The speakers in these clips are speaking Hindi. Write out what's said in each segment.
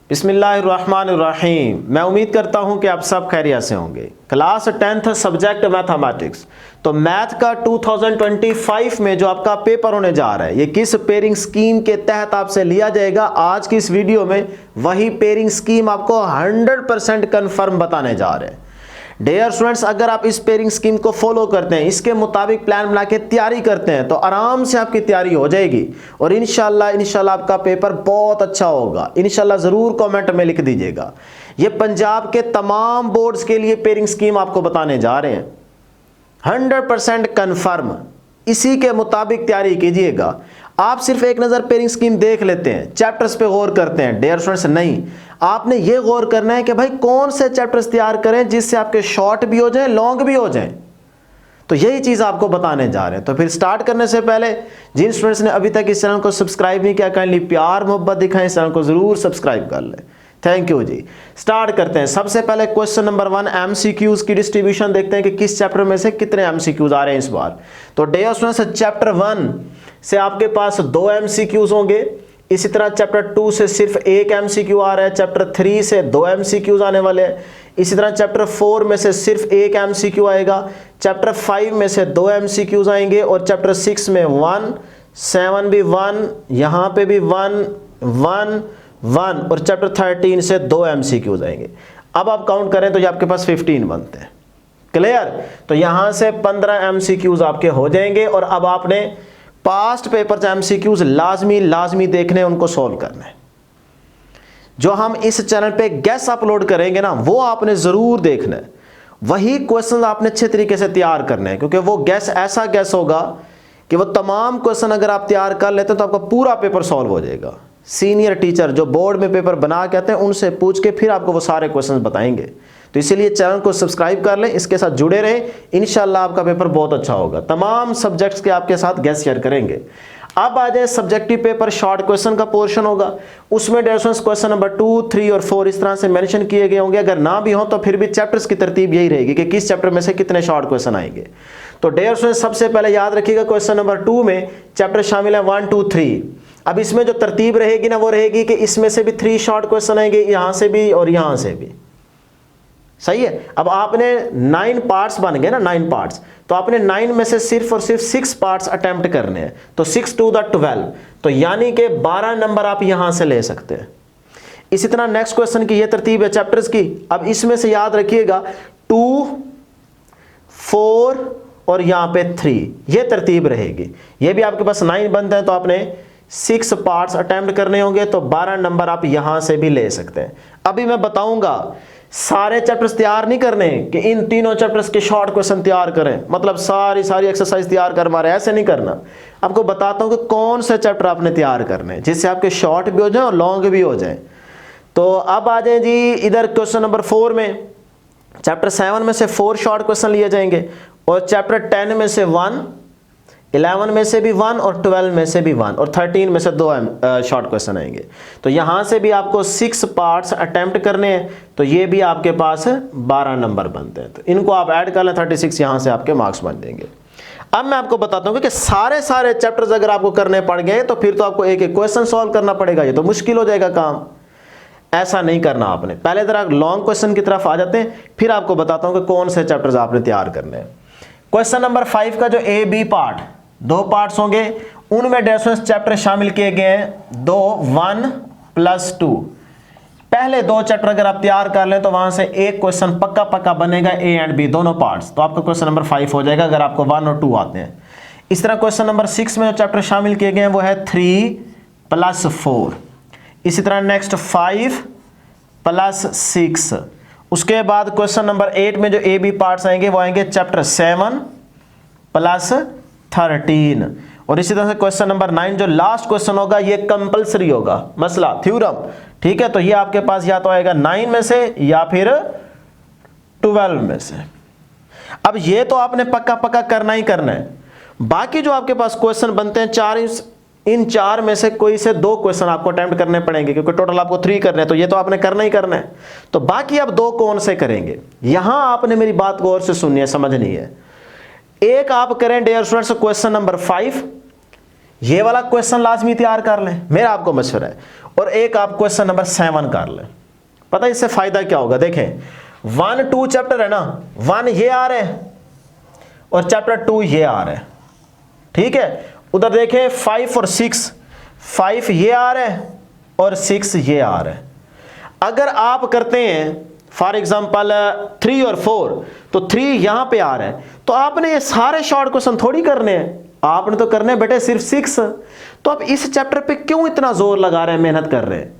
बिस्मिल्लाहिर्रहमानिर्रहीम। मैं उम्मीद करता हूं कि आप सब खैरियत से होंगे। क्लास 10th सब्जेक्ट मैथमेटिक्स, तो मैथ का 2025 में जो आपका पेपर होने जा रहा है, ये किस पेयरिंग स्कीम के तहत आपसे लिया जाएगा, आज की इस वीडियो में वही पेयरिंग स्कीम आपको 100% कन्फर्म बताने जा रहे हैं। डियर स्टूडेंट्स, अगर आप इस पेयरिंग स्कीम को फॉलो करते हैं, इसके मुताबिक प्लान बना के तैयारी करते हैं, तो आराम से आपकी तैयारी हो जाएगी और इंशाल्लाह आपका पेपर बहुत अच्छा होगा। इंशाल्लाह ज़रूर कमेंट में लिख दीजिएगा। ये पंजाब के तमाम बोर्ड्स के लिए पेयरिंग स्कीम आपको बताने जा रहे हैं, 100% कन्फर्म। इसी के मुताबिक तैयारी कीजिएगा। आप सिर्फ एक नज़र पेयरिंग स्कीम देख लेते हैं, चैप्टर्स पे गौर करते हैं। डियर स्टूडेंट्स, नहीं, आपने ये गौर करना है कि भाई कौन से चैप्टर्स तैयार करें जिससे आपके शॉर्ट भी हो जाएं, लॉन्ग भी हो जाएं। तो यही चीज़ आपको बताने जा रहे हैं। तो फिर स्टार्ट करने से पहले जिन स्टूडेंट्स ने अभी तक इस चैनल को सब्सक्राइब नहीं किया, काइंडली प्यार मोहब्बत दिखाएं, इस चैनल को ज़रूर सब्सक्राइब कर लें। Thank you ji. स्टार्ट करते हैं। सबसे पहले क्वेश्चन नंबर 1, एमसीक्यूज की डिस्ट्रीब्यूशन देखते हैं कि किस चैप्टर में से कितने एमसीक्यूज आ रहे हैं इस बार। तो डियर स्टूडेंट्स, चैप्टर 1 से आपके पास 2 एमसीक्यूज होंगे। इसी तरह चैप्टर 2 से सिर्फ 1 एमसीक्यू आ रहा है। चैप्टर 3 से 2 एमसीक्यूज आने वाले हैं। इसी तरह चैप्टर 4 में से सिर्फ 1 एमसीक्यू आएगा। चैप्टर 5 में से 2 एमसीक्यूज आएंगे और चैप्टर 6 में 1, 7 भी 1, यहाँ पे भी 1, 1, 1 और चैप्टर 13 से 2 एमसीक्यूज आएंगे। अब आप काउंट करें तो ये आपके पास 15 बनते हैं। क्लियर? तो यहां से 15 एमसीक्यूज आपके हो जाएंगे और अब आपने पास्ट पेपर से एमसीक्यूज लाजमी देखने, उनको सॉल्व करना है। जो हम इस चैनल पे गैस अपलोड करेंगे ना, वो आपने जरूर देखना है। वही क्वेश्चन आपने अच्छे तरीके से तैयार करने हैं, क्योंकि वो गैस ऐसा गैस होगा कि वो तमाम क्वेश्चन अगर आप तैयार कर लेते हैं तो आपका पूरा पेपर सॉल्व हो जाएगा। सीनियर टीचर जो बोर्ड में पेपर बना के आते हैं, उनसे पूछ के फिर आपको वो सारे क्वेश्चन बताएंगे। तो इसीलिए चैनल को सब्सक्राइब कर लें, इसके साथ जुड़े रहें। इंशाल्लाह आपका पेपर बहुत अच्छा होगा। तमाम सब्जेक्ट्स के आपके साथ गैस शेयर करेंगे। अब आ जाए सब्जेक्टिव पेपर, शॉर्ट क्वेश्चन का पोर्शन होगा। उसमें क्वेश्चन नंबर 2, 3 और 4 इस तरह से मेंशन किए गए होंगे। अगर ना भी हो तो फिर भी चैप्टर्स की तरतीब यही रहेगी कि किस चैप्टर में से कितने शॉर्ट क्वेश्चन आएंगे। तो डियर स्टूडेंट्स, सबसे पहले याद रखिएगा क्वेश्चन नंबर 2 में चैप्टर शामिल है 1, 2, 3। अब इसमें जो तरतीब रहेगी ना, वो रहेगी कि इसमें से भी 3 शॉर्ट क्वेश्चन आएंगे, यहां से भी और यहां से भी। सही है? अब आपने 9 पार्ट्स बन गए ना, 9 पार्ट्स, तो आपने 9 में से सिर्फ और सिर्फ 6 पार्ट्स अटेम्प्ट करने हैं। तो 6 to the 12, तो यानी कि 12 नंबर आप यहां से ले सकते हैं। इसी तरह नेक्स्ट क्वेश्चन की ये तरतीब है चैप्टर्स की। अब इसमें से याद रखिएगा 2, 4 और यहां पे 3, ये तरतीब रहेगी। ये भी आपके पास 9 बनते हैं, तो आपने 6 पार्ट्स अटेम्प्ट करने होंगे, तो 12 नंबर आप यहां से भी ले सकते हैं। अभी मैं बताऊंगा, सारे चैप्टर्स तैयार नहीं करने कि इन तीनों चैप्टर्स के शॉर्ट क्वेश्चन तैयार करें, मतलब सारी एक्सरसाइज तैयार कर मारे, ऐसे नहीं करना। आपको बताता हूं कि कौन से चैप्टर आपने तैयार करने जिससे आपके शॉर्ट भी हो जाए और लॉन्ग भी हो जाए। तो अब आ जाए जी इधर क्वेश्चन नंबर 4 में। चैप्टर 7 में से 4 शॉर्ट क्वेश्चन लिए जाएंगे और चैप्टर 10 में से 1, 11 में से भी 1 और 12 में से भी 1 और 13 में से 2 शॉर्ट क्वेश्चन आएंगे। तो यहां से भी आपको 6 पार्ट्स अटेम्प्ट करने हैं, तो ये भी आपके पास 12 नंबर बनते हैं। तो इनको आप ऐड कर लें, 36 यहां से आपके मार्क्स बन जाएंगे। अब मैं आपको बताता हूं कि सारे चैप्टर्स अगर आपको करने पड़ गए तो फिर तो आपको एक एक क्वेश्चन सॉल्व करना पड़ेगा, ये तो मुश्किल हो जाएगा काम। ऐसा नहीं करना आपने। पहले जरा लॉन्ग क्वेश्चन की तरफ आ जाते हैं, फिर आपको बताता हूं कि कौन से चैप्टर्स आपने तैयार करने हैं। क्वेश्चन नंबर 5 का जो ए बी पार्ट, 2 पार्ट्स होंगे, उनमें डेफिनेशन चैप्टर शामिल किए गए हैं 2, 1 + 2। पहले 2 चैप्टर अगर आप तैयार कर लें तो वहां से एक क्वेश्चन पक्का बनेगा, ए एंड बी दोनों पार्ट्स। तो आपका क्वेश्चन नंबर 5 हो जाएगा अगर आपको 1 और 2 आते हैं। इस तरह क्वेश्चन नंबर 6 में जो चैप्टर शामिल किए गए हैं वो है 3 + 4। इसी तरह नेक्स्ट 5 + 6। उसके बाद क्वेश्चन नंबर 8 में जो ए बी पार्ट्स आएंगे वो आएंगे चैप्टर 7 + 13। और इसी तरह से क्वेश्चन नंबर 9 जो लास्ट क्वेश्चन होगा, ये कंपलसरी होगा, मसला थ्योरम। ठीक है? तो ये आपके पास या तो आएगा 9 में से या फिर 12 में से। अब ये तो आपने पक्का करना ही करना है। बाकी जो आपके पास क्वेश्चन बनते हैं 4, इन 4 में से कोई से 2 क्वेश्चन आपको अटेम्प्ट करने पड़ेंगे, क्योंकि टोटल आपको 3 करने हैं, तो ये तो आपने करना ही करना है। तो बाकी आप 2 कौन से करेंगे, यहां आपने मेरी बात गौर से सुननी है, समझनी है। एक आप करें डियर स्टूडेंट्स क्वेश्चन नंबर 5, ये वाला क्वेश्चन लाजमी तैयार कर लें, मेरा आपको मशवरा है। और एक आप क्वेश्चन नंबर 7 कर लें। पता है इससे फायदा क्या होगा? देखें 1, 2 चैप्टर है ना, 1 ये आ रहे हैं और चैप्टर 2 ये आ रहे हैं, ठीक है। उधर देखें 5 और 6, 5 ये आ रहे हैं और 6 ये आ रहे हैं। अगर आप करते हैं फॉर एग्जाम्पल 3 और 4, तो 3 यहां पे आ रहे हैं, तो आपने ये सारे शॉर्ट क्वेश्चन थोड़ी करने हैं, आपने तो करने बेटे सिर्फ 6। तो आप इस चैप्टर पे क्यों इतना जोर लगा रहे हैं, मेहनत कर रहे हैं?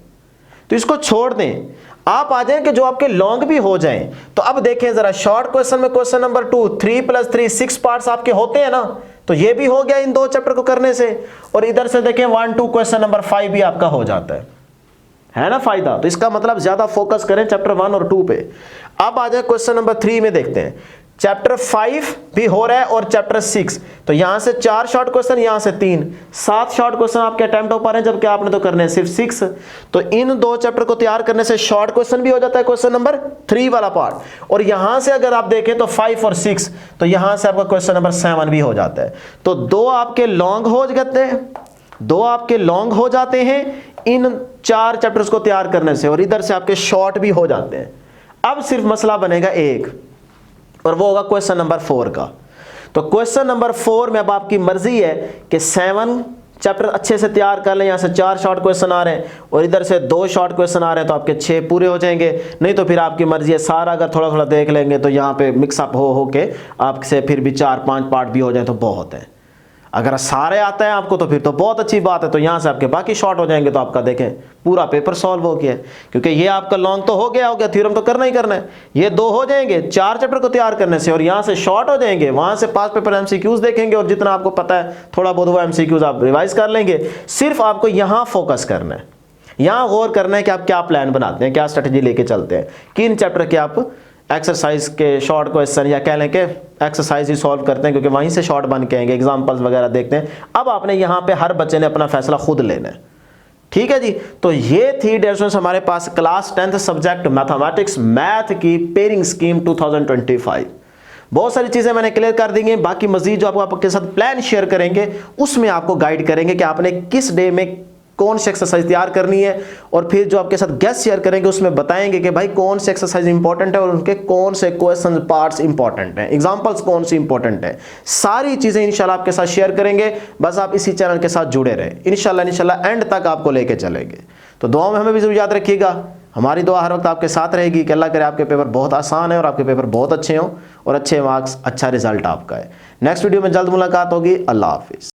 तो इसको छोड़ दें, आप आ जाएं कि जो आपके लॉन्ग भी हो जाएं। तो अब देखें जरा शॉर्ट क्वेश्चन में क्वेश्चन नंबर 2, 3 + 3 6 पार्ट्स आपके होते हैं ना, तो ये भी हो गया इन 2 चैप्टर को करने से। और इधर से देखें 1, 2 क्वेश्चन नंबर 5 भी आपका हो जाता है ना फायदा। तो इसका मतलब ज्यादा फोकस करें चैप्टर 1 और 2 पे। अब आ जाए क्वेश्चन नंबर 3 में, देखते हैं चैप्टर 5 भी हो रहा है और चैप्टर 6, तो यहां से 4 शॉर्ट क्वेश्चन, यहां से 3, 7 शॉर्ट क्वेश्चन आपके अटेम्प्ट हो पा रहे हैं, जबकि आपने तो करने हैं सिर्फ 6। तो इन 2 चैप्टर को तैयार करने से शॉर्ट क्वेश्चन भी हो जाता है क्वेश्चन नंबर 3 वाला पार्ट, और यहां से अगर आप देखें तो 5 और 6, तो यहां से आपका क्वेश्चन नंबर 7 भी हो जाता है। तो 2 आपके लॉन्ग हो जाते हैं, 2 आपके लॉन्ग हो जाते हैं इन 4 चैप्टर्स को तैयार करने से, और इधर से आपके शॉर्ट भी हो जाते हैं। अब सिर्फ मसला बनेगा एक, और वो होगा क्वेश्चन नंबर 4 का। तो क्वेश्चन नंबर 4 में अब आपकी मर्जी है कि 7 चैप्टर अच्छे से तैयार कर लें। यहां से 4 शॉर्ट क्वेश्चन आ रहे हैं और इधर से 2 शॉर्ट क्वेश्चन आ रहे हैं, तो आपके 6 पूरे हो जाएंगे। नहीं तो फिर आपकी मर्जी है, सारा अगर थोड़ा थोड़ा देख लेंगे तो यहाँ पे मिक्सअप हो के आपसे फिर भी 4-5 पार्ट भी हो जाए तो बहुत है। अगर सारे आता है आपको तो फिर तो बहुत अच्छी बात है, तो यहाँ से आपके बाकी शॉर्ट हो जाएंगे, तो आपका देखें पूरा पेपर सॉल्व हो गया। क्योंकि ये आपका लॉन्ग तो हो गया, थ्योरम तो करना ही करना है। ये 2 हो जाएंगे 4 चैप्टर को तैयार करने से, और यहाँ से शॉर्ट हो जाएंगे, वहाँ से 5 पेपर MCQs देखेंगे, और जितना आपको पता है थोड़ा बहुत वो MCQs आप रिवाइज कर लेंगे। सिर्फ आपको यहाँ फोकस करना है, यहाँ गौर करना है कि आप क्या प्लान बनाते हैं, क्या स्ट्रेटजी लेके चलते हैं, किन चैप्टर के आप एक्सरसाइज के शॉर्ट क्वेश्चन या कह लें कि एक्सरसाइज ही सॉल्व करते हैं, क्योंकि वहीं से शॉर्ट बन के आएंगे, एग्जांपल्स वगैरह देखते हैं। अब आपने यहाँ पे हर बच्चे ने अपना फैसला खुद लेना है, ठीक है जी। तो ये थी डियर स्टूडेंट्स हमारे पास class 10th subject mathematics math की पेयरिंग स्कीम 2025। बहुत सारी चीजें मैंने क्लियर कर दी हैं। बाकी मजीद जो आपके साथ प्लान शेयर करेंगे उसमें आपको गाइड करेंगे कि आपने किस डे में कौन सी एक्सरसाइज तैयार करनी है, और फिर जो आपके साथ गेस्ट शेयर करेंगे उसमें बताएंगे कि भाई कौन से एक्सरसाइज इंपॉर्टेंट है और उनके कौन से क्वेश्चन पार्ट्स इंपॉर्टेंट हैं, एग्जांपल्स कौन सी इंपॉर्टेंट है। सारी चीजें इंशाल्लाह आपके साथ शेयर करेंगे। बस आप इसी चैनल के साथ जुड़े रहे, इंशाल्लाह एंड तक आपको लेके चलेंगे। तो दुआ में हमें भी जरूर याद रखिएगा, हमारी दुआ हर वक्त आपके साथ रहेगी कि अल्लाह करे आपके पेपर बहुत आसान है और आपके पेपर बहुत अच्छे हों और अच्छे मार्क्स, अच्छा रिजल्ट आपका है। नेक्स्ट वीडियो में जल्द मुलाकात होगी। अल्लाह हाफिज़।